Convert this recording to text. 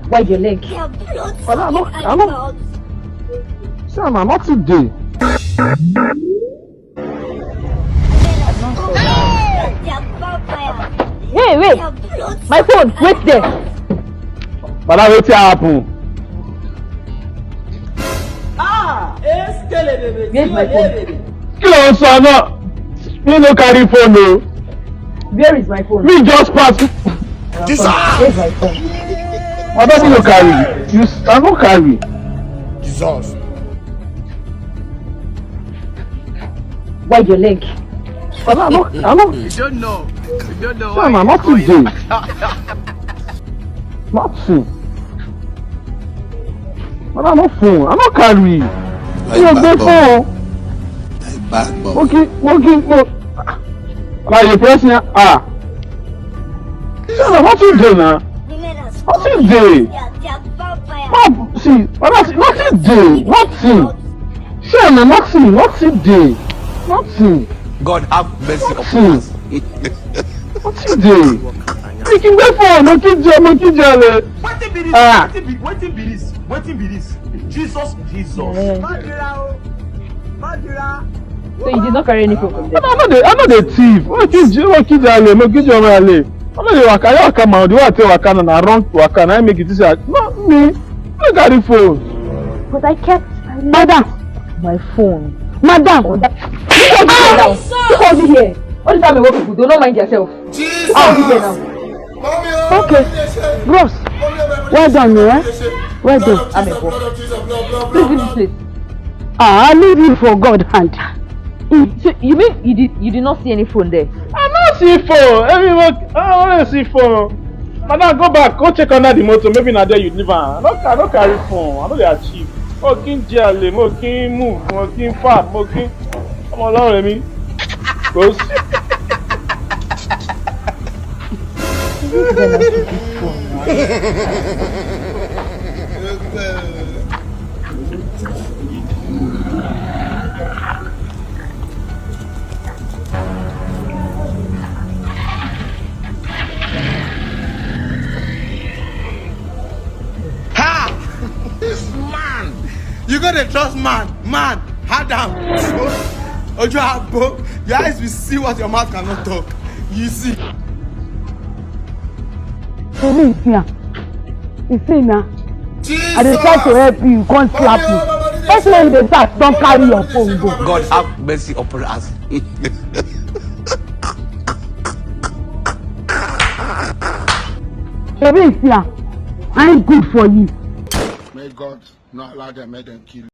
Wide your leg. But I'm not. Sam, I'm not today. Hey, wait! My phone, wait there! But I wait to happen. Where's my phone? Kill on son, you no carry phone no. Where is my phone? Me just pass. Where's my phone? I don't need to carry. You, I don't carry. Jesus. Wide your leg. But I'm not. You don't know. You don't know. Sam, I'm not today. Nothing. But I'm not phone. I'm not carry. You go phone. Okay. Like you press me. Sam, I'm not today now. Nothing day. See, nothing day. Nothing. Sam, I'm nothing day. Nothing. God have mercy upon us. What's day? You can go for no kid. What be this? Jesus. So you did not carry any phone from there? I'm not the thief. What kid I know the waka man. The one tell waka na wrong waka. I make it say not me. I got the phone. But I kept my phone. Madam! You hold me here. All the time I work people, do not mind yourself. Jesus! Hold me here now. Okay. Bros. Well done, yeah? Well done. I'm a boy. Please leave this place. I leave you for God hand. So you mean you did not see any phone there? I not see phone. Everyone, I don't see phone. Madam, go back. Go check under the motor. Maybe not there you live. I don't carry phone. I know they achieve. Mo kí n jalè, mo kí n move, mo kí n fà, mo kí n ọmọ ọlọ́run mi. Kò sí. You gotta trust man, hard down. Your eyes will see what your mouth cannot talk. You see. You see now. Jesus. I dey try to help you, you can't slap you. First when you start, don't carry your phone go. God have mercy upon us. Baby, I ain't good for you. May God not allow them, make them kill you.